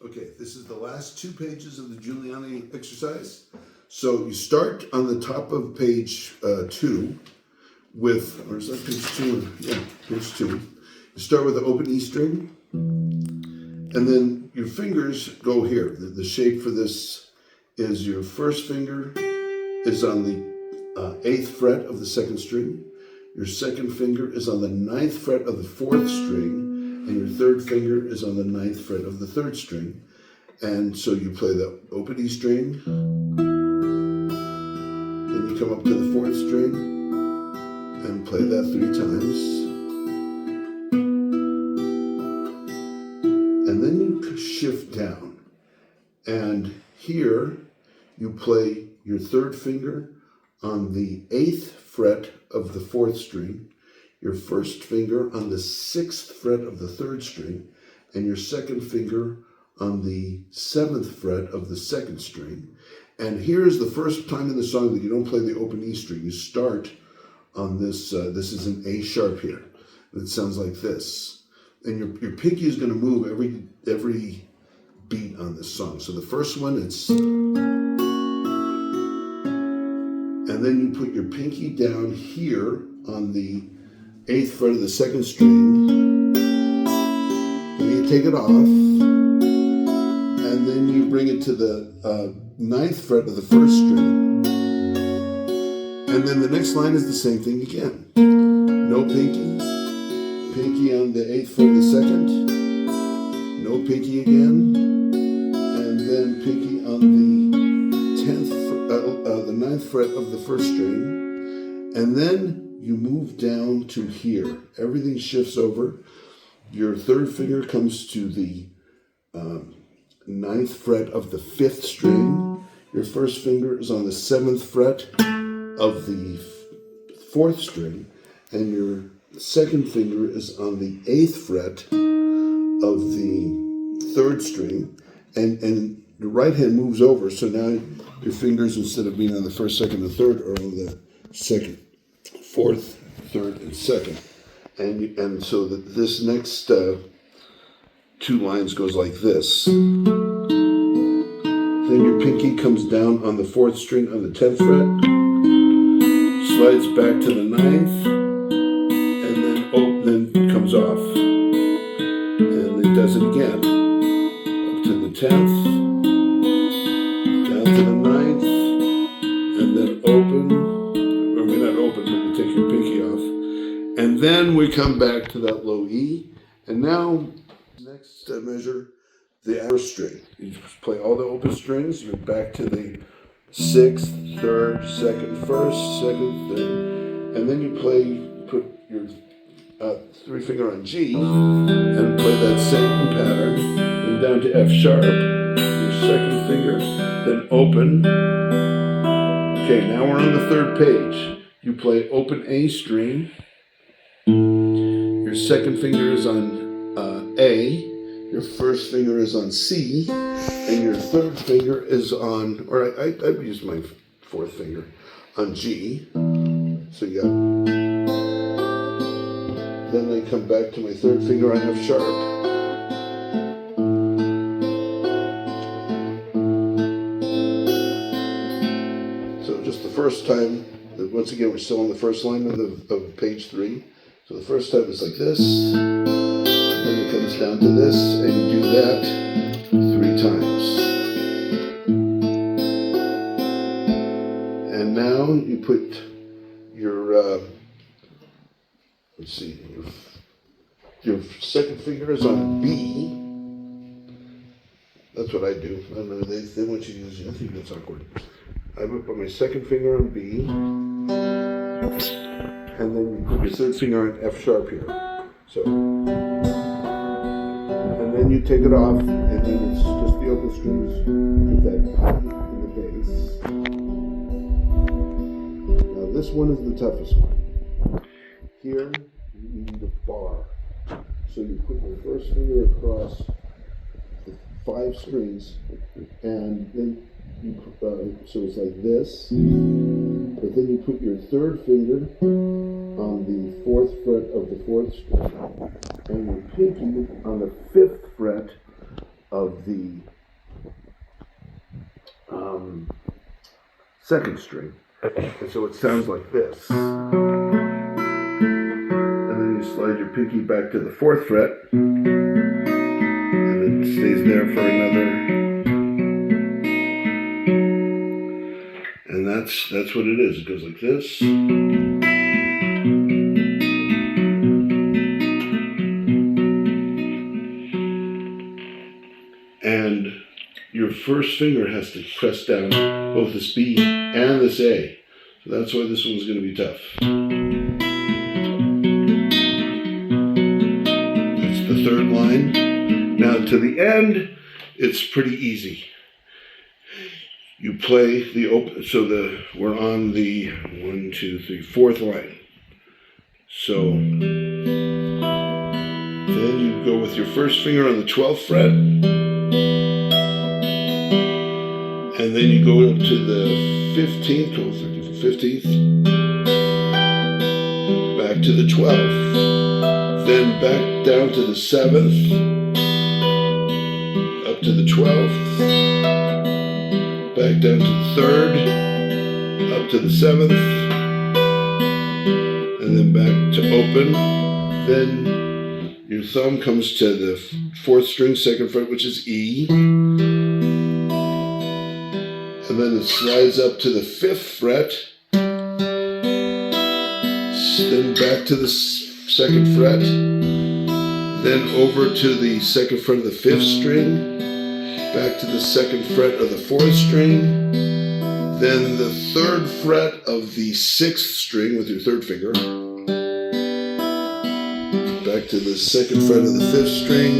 Okay, this is the last 2 pages of the Giuliani exercise. So you start on the top of page 2 with, or is that page 2? Yeah, page 2. You start with the open E string, and then your fingers go here. The shape for this is your first finger is on the 8th fret of the 2nd string. Your second finger is on the 9th fret of the 4th string. And your third finger is on the 9th fret of the 3rd string. And so you play the open E string, then you come up to the 4th string and play that 3 times. And then you shift down. And here you play your 3rd finger on the 8th fret of the 4th string, your first finger on the 6th fret of the 3rd string, and your second finger on the 7th fret of the 2nd string. And here's the first time in the song that you don't play the open E string. You start on this, this is an A sharp here. It sounds like this. And your pinky is going to move every beat on this song. So the first one, it's... And then you put your pinky down here on the 8th fret of the 2nd string, then you take it off, and then you bring it to the 9th fret of the 1st string, and then the next line is the same thing again. No pinky, pinky on the 8th fret of the 2nd, no pinky again, and then pinky on the 9th fret of the 1st string, and then you move down to here. Everything shifts over. Your 3rd finger comes to the 9th fret of the 5th string. Your first finger is on the 7th fret of the 4th string. And your second finger is on the 8th fret of the 3rd string. And the right hand moves over. So now your fingers, instead of being on the 1st, 2nd, and 3rd, are on the 2nd, 4th, 3rd, and 2nd. And so this next 2 lines goes like this. Then your pinky comes down on the 4th string on the 10th fret, slides back to the 9th, and then comes off. And it does it again. Up to the 10th, down to the 9th, and then open. Not open, but you take your pinky off. And then we come back to that low E. And now, next measure, the 1st string. You play all the open strings. You're back to the 6th, 3rd, 2nd, 1st, 2nd, 3rd. And then you put your 3 finger on G and play that same pattern. And down to F sharp, your 2nd finger, then open. Okay, now we're on the 3rd page. You play open A string. Your 2nd finger is on A. Your 1st finger is on C. And your 3rd finger is on, or I'd use my 4th finger, on G. So you got, then I come back to my 3rd finger on F sharp. So just the first time, once again, we're still on the first line of page 3. So the first time it's like this, then it comes down to this, and you do that 3 times. And now you put your, let's see, your 2nd finger is on B. That's what I do. I don't know, they want you to use, I think that's awkward. I would put my 2nd finger on B, and then you put your 3rd finger on F sharp here. So, and then you take it off, and then it's just the open strings with that in the bass. Now this one is the toughest one. Here you need a bar. So you put your 1st finger across the 5 strings, and then so it's like this, but then you put your 3rd finger on the 4th fret of the 4th string, and your pinky on the 5th fret of the second string. And so it sounds like this. And then you slide your pinky back to the 4th fret, and it stays there for another. And that's what it is. It goes like this. And your first finger has to press down both this B and this A. So that's why this one's going to be tough. That's the 3rd line. Now to the end, it's pretty easy. You play the open, so we're on the 1, 2, 3, 4th line. So then you go with your first finger on the 12th fret. And then you go up to the 15th, 12th, 13th, 15th, back to the 12th, then back down to the 7th, up to the 12th, back down to the 3rd, up to the 7th, and then back to open. Then your thumb comes to the 4th string, 2nd fret, which is E. And then it slides up to the 5th fret, then back to the 2nd fret, then over to the 2nd fret of the 5th string, back to the 2nd fret of the 4th string, then the 3rd fret of the 6th string with your 3rd finger, back to the 2nd fret of the 5th string,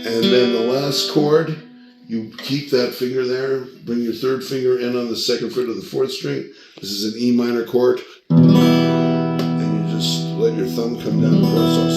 and then the last chord. You keep that finger there, bring your 3rd finger in on the 2nd fret of the 4th string. This is an E minor chord. And you just let your thumb come down across all